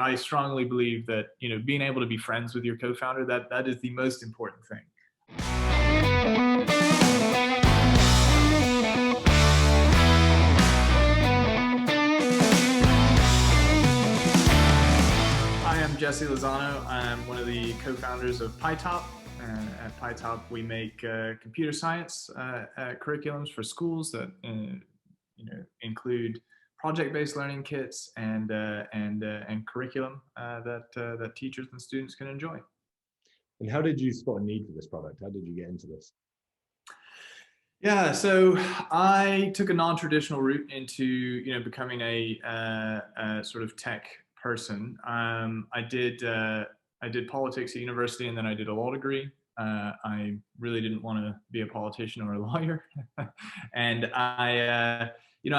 I strongly believe that, being able to be friends with your co-founder, that is the most important thing. Hi, I'm Jesse Lozano. I'm one of the co-founders of pitop. At pitop, we make computer science curriculums for schools that include project-based learning kits and curriculum that teachers and students can enjoy. And how did you spot a need for this product? How did you get into this? Yeah, so I took a non-traditional route into becoming a sort of tech person. I did politics at university, and then I did a law degree. I really didn't want to be a politician or a lawyer, and I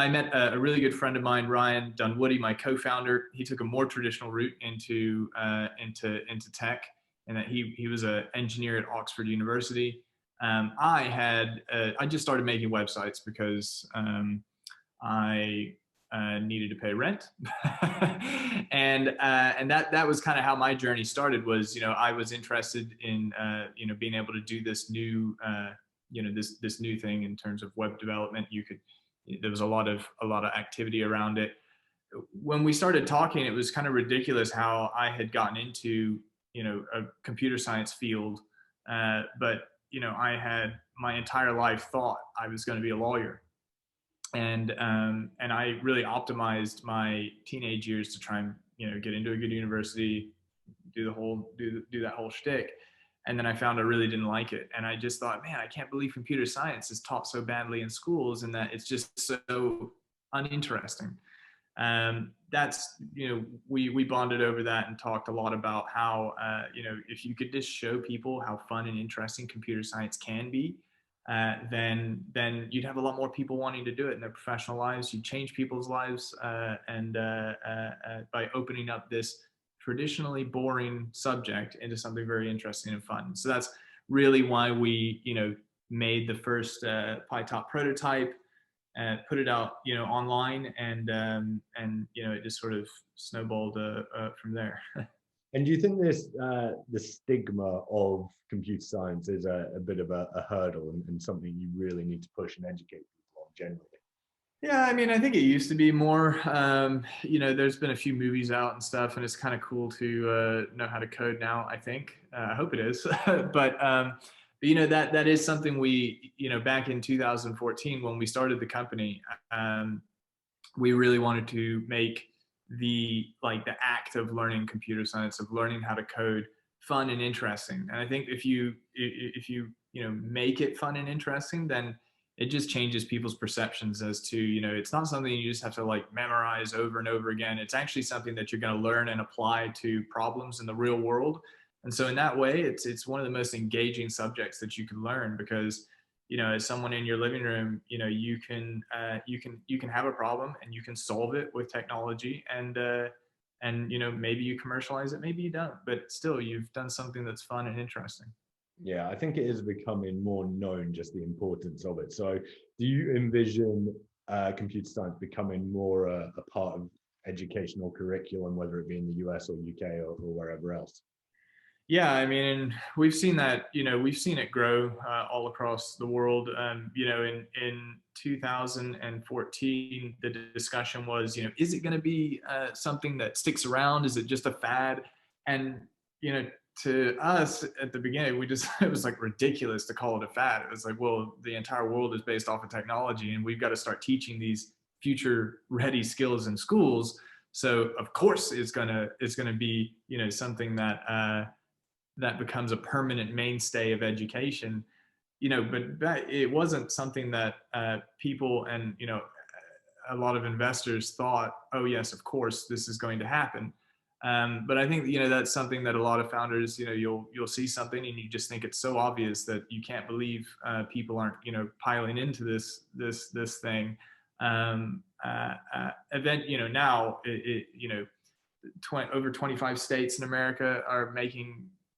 met a really good friend of mine, Ryan Dunwoody, my co-founder. He took a more traditional route into tech, and that he was an engineer at Oxford University. I just started making websites because I needed to pay rent, and that was kind of how my journey started. Was I was interested in being able to do this new this new thing in terms of web development. There was a lot of activity around it. When we started talking, it was kind of ridiculous how I had gotten into a computer science field, but I had my entire life thought I was going to be a lawyer, and I really optimized my teenage years to try and get into a good university, do that whole shtick. And then I found I really didn't like it, and I just thought, man, I can't believe computer science is taught so badly in schools, and that it's just so uninteresting. That's we bonded over that and talked a lot about how if you could just show people how fun and interesting computer science can be, then you'd have a lot more people wanting to do it in their professional lives. You change people's lives, and by opening up this traditionally boring subject into something very interesting and fun. So that's really why we made the first pitop prototype, put it out online, and it just sort of snowballed from there. And do you think this the stigma of computer science is a bit of a hurdle and something you really need to push and educate people on generally? Yeah, I mean, I think it used to be more, there's been a few movies out and stuff, and it's kind of cool to know how to code now, I think. I hope it is. But that is something we, back in 2014, when we started the company, we really wanted to make the act of learning computer science, of learning how to code, fun and interesting. And I think if you make it fun and interesting, then it just changes people's perceptions as to, it's not something you just have to memorize over and over again. It's actually something that you're going to learn and apply to problems in the real world. And so in that way, it's one of the most engaging subjects that you can learn, because as someone in your living room, you can have a problem and you can solve it with technology, and maybe you commercialize it, maybe you don't, but still you've done something that's fun and interesting. Yeah, I think it is becoming more known, just the importance of it. So do you envision computer science becoming more a part of educational curriculum, whether it be in the US or UK or wherever else? Yeah, I mean, we've seen that, we've seen it grow all across the world. In 2014, the discussion was, is it going to be something that sticks around? Is it just a fad? And, to us at the beginning, it was ridiculous to call it a fad. It was like, well, the entire world is based off of technology, and we've got to start teaching these future ready skills in schools. So of course it's gonna be, something that becomes a permanent mainstay of education, but it wasn't something that people and, a lot of investors thought, oh yes, of course this is going to happen. But I think, that's something that a lot of founders, you'll see something and you just think it's so obvious that you can't believe people aren't, piling into this thing. Event, now over 25 states in America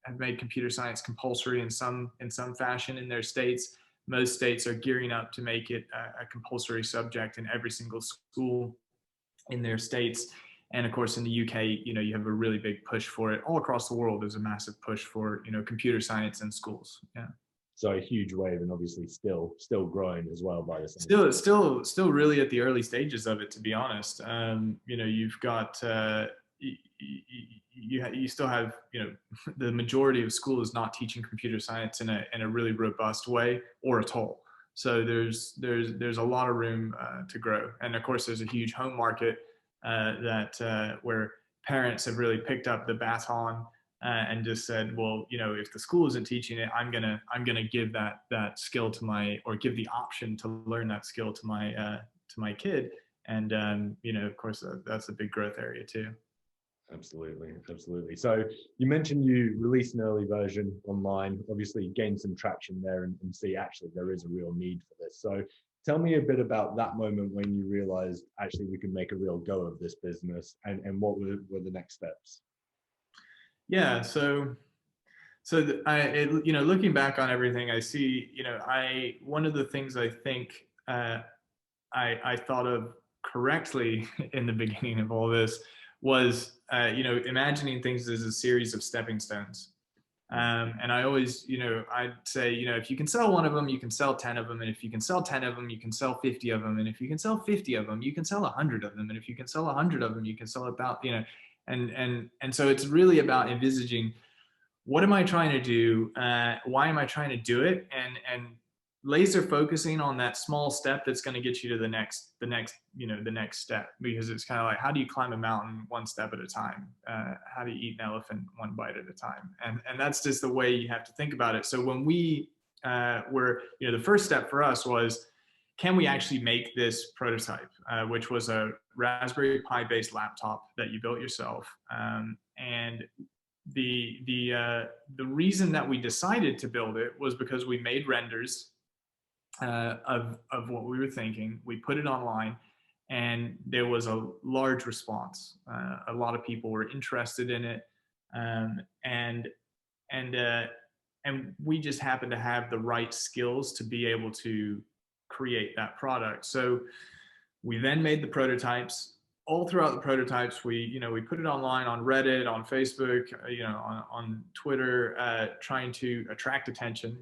have made computer science compulsory in some fashion in their states. Most states are gearing up to make it a compulsory subject in every single school in their states. And of course, in the UK, you have a really big push for it. All across the world, there's a massive push for, computer science in schools. Yeah. So a huge wave, and obviously still growing as well by the same. Still really at the early stages of it, to be honest. You've got, you still have, the majority of school is not teaching computer science in a really robust way or at all. So there's a lot of room to grow. And of course, there's a huge home market where parents have really picked up the baton and just said, well, if the school isn't teaching it, I'm gonna give that skill or give the option to learn that skill to my kid. And of course, that's a big growth area too. Absolutely. So you mentioned you released an early version online, obviously gained some traction there and see actually there is a real need for this. So tell me a bit about that moment when you realized actually we can make a real go of this business, and what were the next steps? Yeah. So looking back on everything, I see, one of the things I think I thought of correctly in the beginning of all this was, imagining things as a series of stepping stones. And I always, I'd say, if you can sell one of them, you can sell 10 of them. And if you can sell 10 of them, you can sell 50 of them. And if you can sell 50 of them, you can sell 100 of them. And if you can sell 100 of them, you can sell about, and so it's really about envisaging, what am I trying to do? Why am I trying to do it? And laser focusing on that small step that's going to get you to the next step, because it's kind of like, how do you climb a mountain one step at a time? How do you eat an elephant one bite at a time? And that's just the way you have to think about it. So when we the first step for us was, can we actually make this prototype, which was a Raspberry Pi based laptop that you built yourself. And the reason that we decided to build it was because we made renders of what we were thinking. We put it online, and there was a large response. A lot of people were interested in it, and we just happened to have the right skills to be able to create that product. So we then made the prototypes. All throughout the prototypes, we put it online on Reddit, on Facebook, on Twitter, trying to attract attention,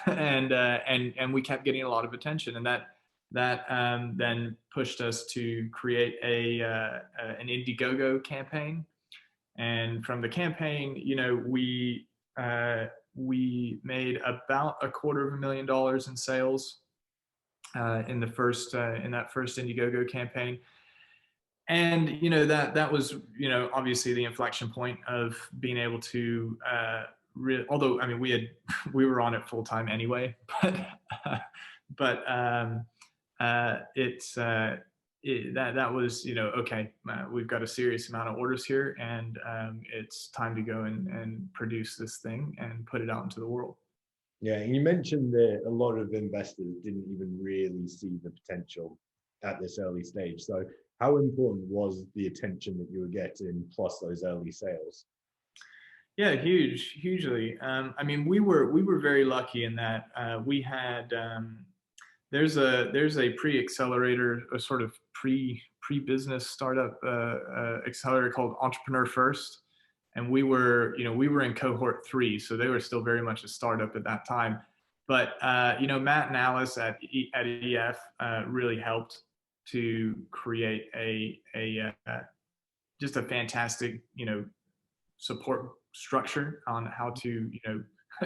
and we kept getting a lot of attention, and that then pushed us to create an Indiegogo campaign. And from the campaign, we made about $250,000 in sales in that first Indiegogo campaign. And that was obviously the inflection point of being able to although I mean we were on it full time anyway, but that was okay, we've got a serious amount of orders here, and it's time to go and produce this thing and put it out into the world. Yeah, and you mentioned that a lot of investors didn't even really see the potential at this early stage. So how important was the attention that you were getting plus those early sales? Yeah, hugely. I mean, we were very lucky in that we had there's a pre-accelerator, a sort of pre-business startup accelerator called Entrepreneur First, and we were in cohort 3, so they were still very much a startup at that time. But Matt and Alice at EF really helped to create just a fantastic support structure on how to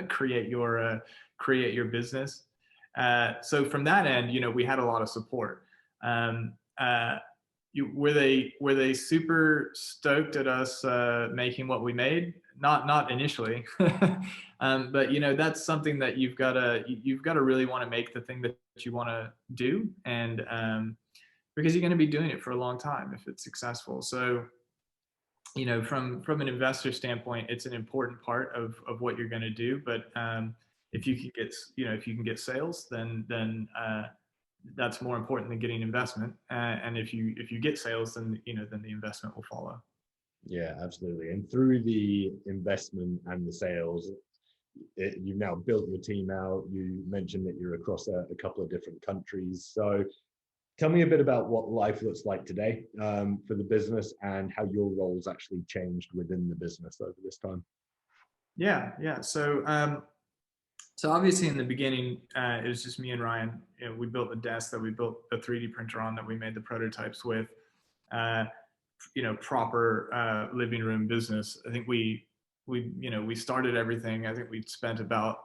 create your business. So from that end, we had a lot of support. Were they super stoked at us making what we made? Not initially, but that's something that you've got to really want to make the thing that you want to do, and because you're going to be doing it for a long time if it's successful. So from an investor standpoint, it's an important part of what you're going to do. But if you can get sales, then that's more important than getting investment. And if you get sales, then the investment will follow. Yeah, absolutely. And through the investment and the sales, you've now built your team out. You mentioned that you're across a couple of different countries. So Tell me a bit about what life looks like today for the business and how your roles actually changed within the business over this time. Yeah. So obviously in the beginning, it was just me and Ryan. We built the desk that we built the 3D printer on that we made the prototypes with. Uh, Proper living room business. I think we started everything. I think we spent about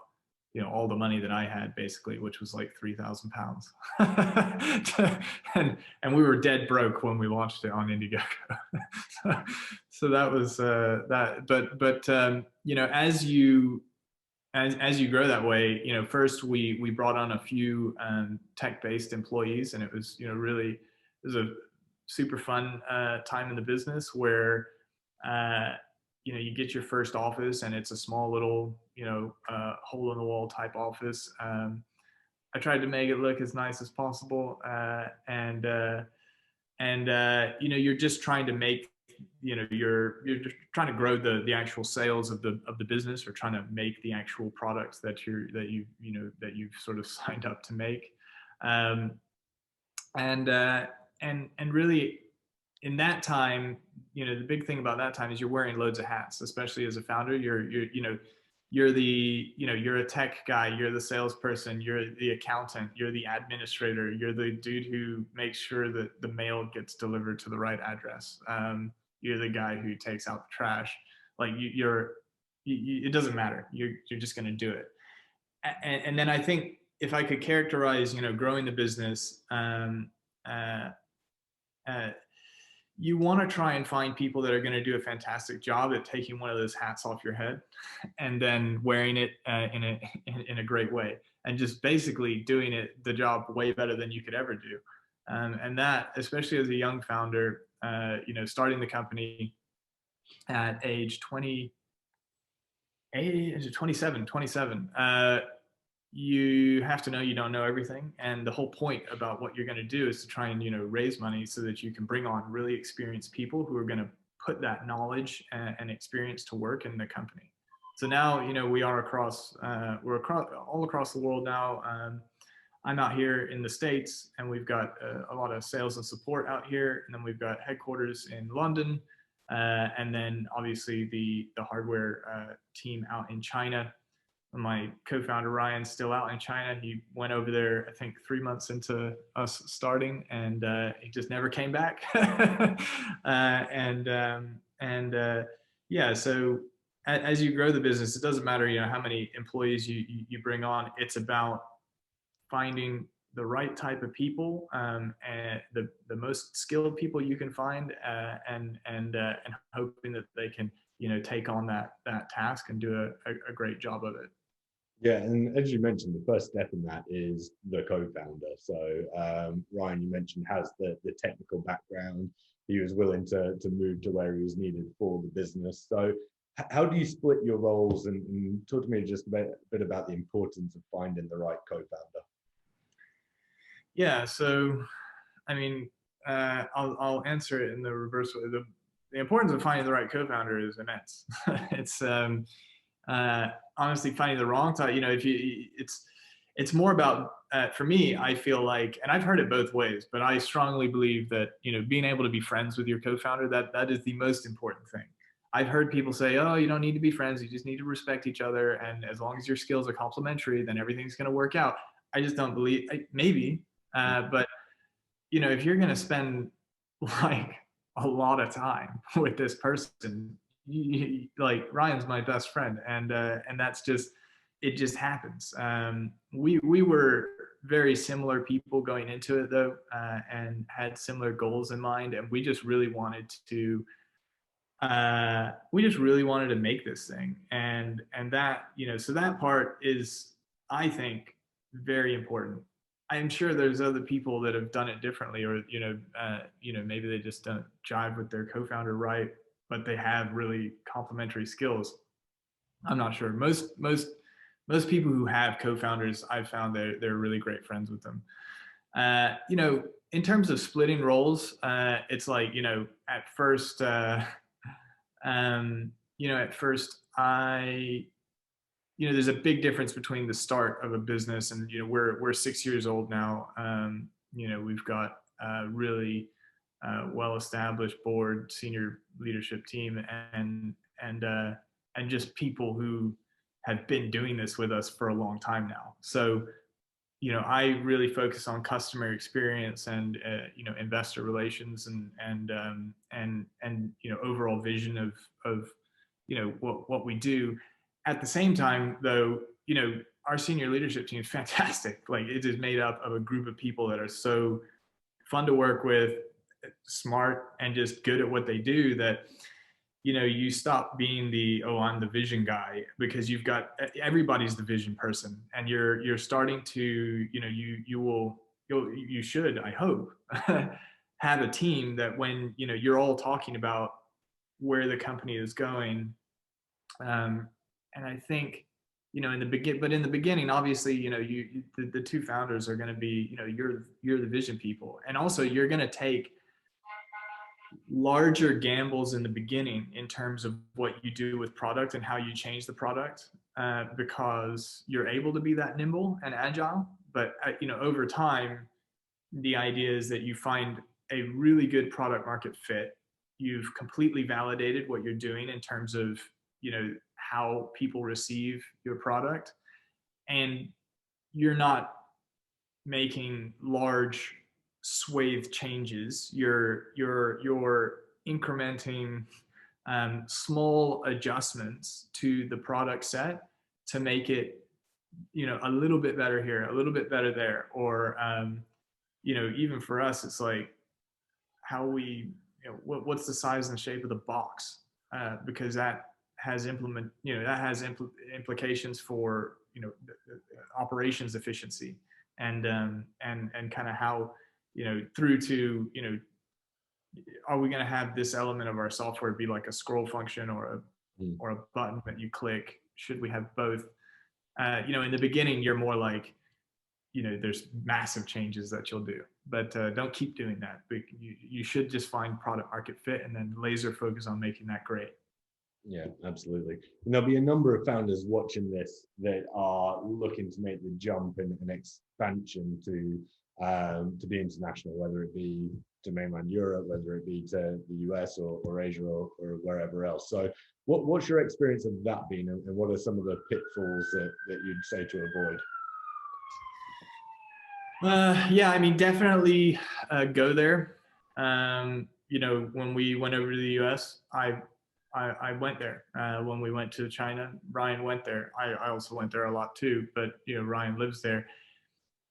all the money that I had basically, which was like £3,000, and we were dead broke when we launched it on Indiegogo. So that was that. But as you grow that way, first we brought on a few tech-based employees, and it was really, it was a super fun time in the business where uh, you get your first office, and it's a small little hole in the wall type office. I tried to make it look as nice as possible, and you're just trying to make you're just trying to grow the actual sales of the business, or trying to make the actual products that you've sort of signed up to make. um, and really, in that time, the big thing about that time is you're wearing loads of hats, especially as a founder. You're a tech guy, you're the salesperson, you're the accountant, you're the administrator, you're the dude who makes sure that the mail gets delivered to the right address. You're the guy who takes out the trash. Like it doesn't matter. You're just going to do it. And then I think if I could characterize, growing the business, uh, uh, you want to try and find people that are going to do a fantastic job at taking one of those hats off your head and then wearing it in a great way, and just basically doing the job way better than you could ever do. And that, especially as a young founder, starting the company at age 27, you have to know you don't know everything, and the whole point about what you're going to do is to try and raise money so that you can bring on really experienced people who are going to put that knowledge and experience to work in the company. So now we're all across the world now. I'm out here in the States, and we've got a lot of sales and support out here, and then we've got headquarters in London, and then obviously the hardware team out in China. My co-founder Ryan's still out in China. He went over there, I think, 3 months into us starting, and he just never came back. Yeah, so as you grow the business, it doesn't matter, how many employees you bring on. It's about finding the right type of people, and the most skilled people you can find, and hoping that they can take on that task and do a great job of it. Yeah, and as you mentioned, the first step in that is the co-founder. So Ryan, you mentioned, has the technical background. He was willing to move to where he was needed for the business. So how do you split your roles, and talk to me just a bit about the importance of finding the right co-founder? Yeah, so I mean, I'll answer it in the reverse way. The importance of finding the right co-founder is immense. It's honestly finding the wrong type. If it's more about, for me, I feel like, and I've heard it both ways, but I strongly believe that being able to be friends with your co-founder, that is the most important thing. I've heard people say, oh, you don't need to be friends, you just need to respect each other, and as long as your skills are complementary, then everything's going to work out. I just don't believe, maybe, but if you're going to spend like a lot of time with this person, like Ryan's my best friend, and that's just, it just happens. We were very similar people going into it, though, and had similar goals in mind, and we just really wanted to make this thing, and that, so that part is, I think, very important. I'm sure there's other people that have done it differently, or maybe they just don't jive with their co-founder right, but they have really complementary skills. I'm not sure. Most people who have co-founders, I've found they're really great friends with them. In terms of splitting roles, it's like, at first, at first there's a big difference between the start of a business, and we're 6 years old now. We've got really well-established board, senior leadership team, and just people who have been doing this with us for a long time now. So, I really focus on customer experience and investor relations and overall vision of what we do. At the same time, though, our senior leadership team is fantastic. Like, it is made up of a group of people that are so fun to work with, smart, and just good at what they do, that you stop being I'm the vision guy, because everybody's the vision person, and you're starting to, you should, I hope, have a team that when, you're all talking about where the company is going. And I think, in the beginning, obviously, the two founders are going to be, you're the vision people. And also you're going to take larger gambles in the beginning in terms of what you do with product and how you change the product, because you're able to be that nimble and agile. But over time, the idea is that you find a really good product market fit. You've completely validated what you're doing in terms of how people receive your product, and you're not making large swathe changes. You're incrementing small adjustments to the product set to make it a little bit better here, a little bit better there. Or even for us, it's like how what's the size and shape of the box, because that has implications for operations efficiency, and kind of how through to are we going to have this element of our software be like a scroll function or a button that you click? Should we have both? In the beginning, you're more like, there's massive changes that you'll do, but don't keep doing that. But you should just find product market fit and then laser focus on making that great. Yeah, absolutely. And there'll be a number of founders watching this that are looking to make the jump and an expansion to be international, whether it be to mainland Europe, whether it be to the US or Asia or wherever else. So what's your experience of that been, and what are some of the pitfalls that you'd say to avoid? Yeah, I mean, definitely go there. When we went over to the US, I went there. When we went to China, Ryan went there. I also went there a lot too, but Ryan lives there.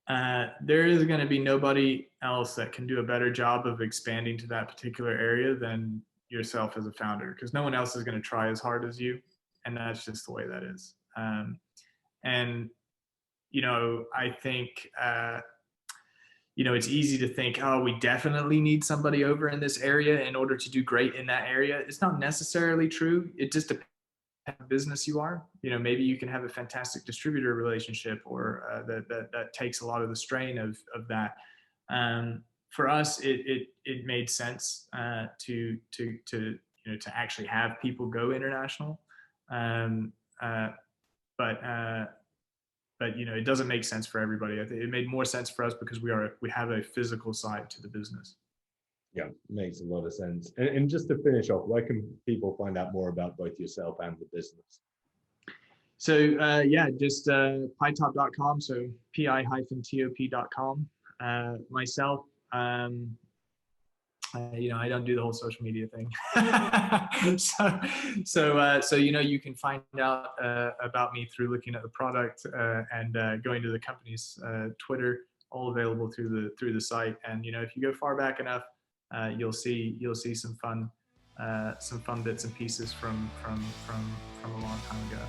There is going to be nobody else that can do a better job of expanding to that particular area than yourself as a founder, because no one else is going to try as hard as you, and that's just the way that is. And I think it's easy to think, oh, we definitely need somebody over in this area in order to do great in that area. It's not necessarily true. It just depends on what business you are. Maybe you can have a fantastic distributor relationship, or that takes a lot of the strain of that. For us, it made sense to actually have people go international. But it doesn't make sense for everybody. I think it made more sense for us because we have a physical side to the business. Yeah, makes a lot of sense. And just to finish off, where can people find out more about both yourself and the business? So just pitop.com. So pi-top.com. Myself, I don't do the whole social media thing. So you can find out about me through looking at the product and going to the company's Twitter, all available through the site. And if you go far back enough, you'll see some fun bits and pieces from a long time ago.